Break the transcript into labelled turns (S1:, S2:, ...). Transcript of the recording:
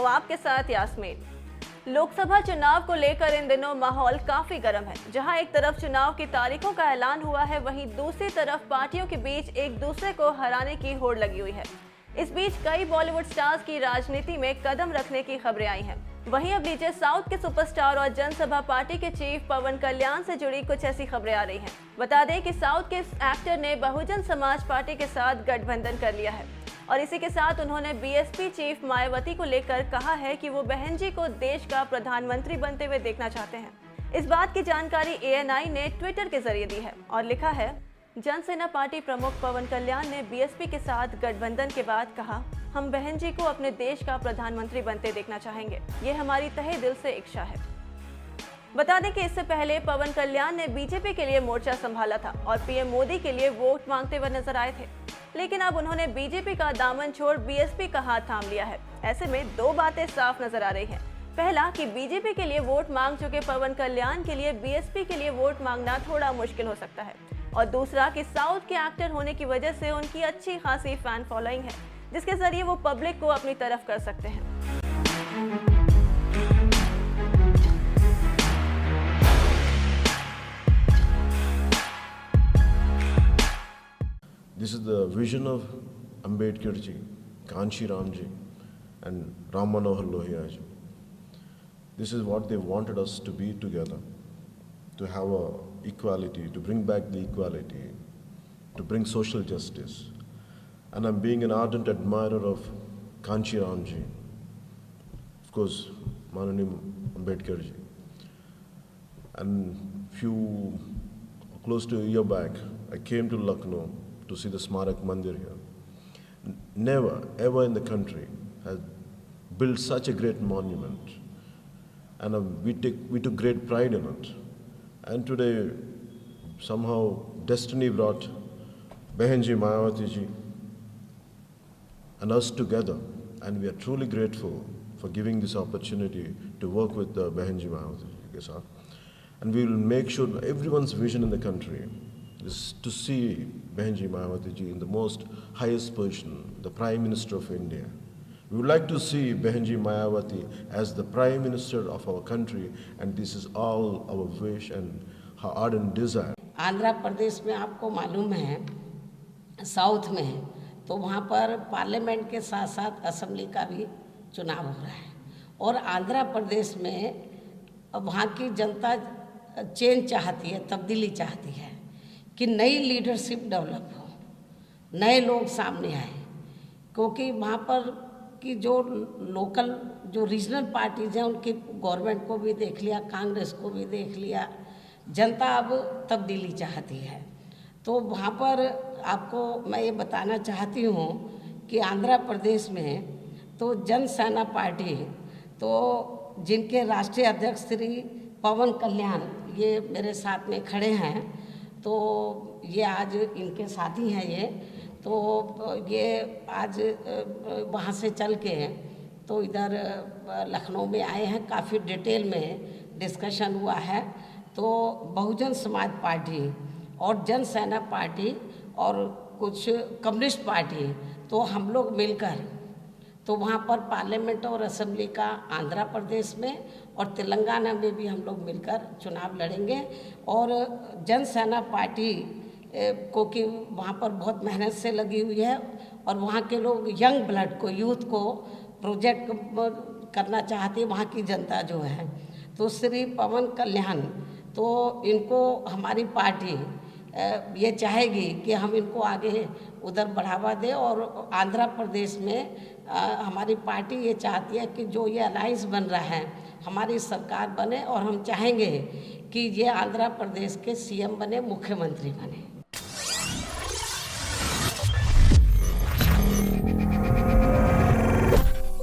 S1: नवाब के साथ यास्मीन। लोकसभा चुनाव को लेकर इन दिनों माहौल काफी गर्म है। जहां एक तरफ चुनाव की तारीखों का ऐलान हुआ है, वहीं दूसरी तरफ पार्टियों के बीच एक दूसरे को हराने की होड़ लगी हुई है। इस बीच कई बॉलीवुड स्टार्स की राजनीति में कदम रखने की खबरें आई हैं। वहीं अब नीचे साउथ के सुपरस्टार और जनसभा पार्टी के चीफ पवन कल्याण से जुड़ी कुछ ऐसी खबरें आ रही हैं। बता दें कि साउथ के एक्टर ने बहुजन समाज पार्टी के साथ गठबंधन कर लिया है और इसी के साथ उन्होंने बीएसपी चीफ मायावती को लेकर कहा है कि वो बहन जी को देश का प्रधानमंत्री बनते हुए देखना चाहते हैं। इस बात की जानकारी ANI ने ट्विटर के जरिए दी है और लिखा है, जनसेना पार्टी प्रमुख पवन कल्याण ने बीएसपी के साथ गठबंधन के बाद कहा, हम बहन जी को अपने देश का प्रधानमंत्री बनते देखना चाहेंगे। ये हमारी तहे दिल से इच्छा है। बता दें कि इससे पहले पवन कल्याण ने बीजेपी के लिए मोर्चा संभाला था और पीएम मोदी के लिए वोट मांगते हुए नजर आए थे, लेकिन अब उन्होंने बीजेपी का दामन छोड़ बीएसपी का हाथ थाम लिया है। ऐसे में दो बातें साफ नजर आ रही हैं। पहला कि बीजेपी के लिए वोट मांग चुके पवन कल्याण के लिए बीएसपी के लिए वोट मांगना थोड़ा मुश्किल हो सकता है, और दूसरा कि साउथ के एक्टर होने की वजह से उनकी अच्छी खासी फैन फॉलोइंग है, जिसके जरिए वो पब्लिक को अपनी तरफ कर सकते हैं।
S2: This is the vision of Ambedkar ji, Kanshi Ram ji, and Ram Manohar Lohia ji. This is what they wanted us to be together, to have a equality, to bring back the equality, to bring social justice. And I'm being an ardent admirer of Kanshi Ram ji, of course, Manani Ambedkar ji. And close to a year back, I came to Lucknow to see the Smarak Mandir here. Never, ever in the country has built such a great monument, and we took great pride in it. And today, somehow, destiny brought Behenji Mayawati ji and us together, and we are truly grateful for giving this opportunity to work with Behenji Mayawati ji ke saath. And we will make sure everyone's vision in the country is to see Behenji Mayawati ji in the most highest position, the Prime Minister of India. We would like to see Behenji Mayawati as the Prime Minister of our country, and this is all our wish and our ardent desire.
S3: Andhra Pradesh में आपको मालूम है, south में है, तो वहाँ पर parliament के साथ साथ असेंबली का भी चुनाव हो रहा है। और आंध्र प्रदेश में वहाँ की जनता चेंज चाहती है, तब्दीली चाहती है कि नई लीडरशिप डेवलप हो, नए लोग सामने आए, क्योंकि वहाँ पर की जो लोकल जो रीजनल पार्टीज हैं उनकी गवर्नमेंट को भी देख लिया, कांग्रेस को भी देख लिया, जनता अब तब्दीली चाहती है। तो वहाँ पर आपको मैं ये बताना चाहती हूँ कि आंध्र प्रदेश में तो जनसेना पार्टी, तो जिनके राष्ट्रीय अध्यक्ष श्री पवन कल्याण ये मेरे साथ में खड़े हैं, तो ये आज इनके साथी हैं ये, तो ये आज वहाँ से चल के तो इधर लखनऊ में आए हैं। काफ़ी डिटेल में डिस्कशन हुआ है। तो बहुजन समाज पार्टी और जनसेना पार्टी और कुछ कम्युनिस्ट पार्टी, तो हम लोग मिलकर तो वहाँ पर पार्लियामेंट और असेंबली का आंध्र प्रदेश में और तेलंगाना में भी हम लोग मिलकर चुनाव लड़ेंगे। और जनसेना पार्टी को कि वहाँ पर बहुत मेहनत से लगी हुई है और वहाँ के लोग यंग ब्लड को, यूथ को प्रोजेक्ट करना चाहती है वहाँ की जनता जो है। तो श्री पवन कल्याण, तो इनको हमारी पार्टी ये चाहेगी कि हम इनको आगे उधर बढ़ावा दें, और आंध्र प्रदेश में हमारी पार्टी ये चाहती है कि जो ये अलायंस बन रहा है हमारी सरकार बने, और हम चाहेंगे कि ये आंध्र प्रदेश के CM बने, मुख्यमंत्री बने।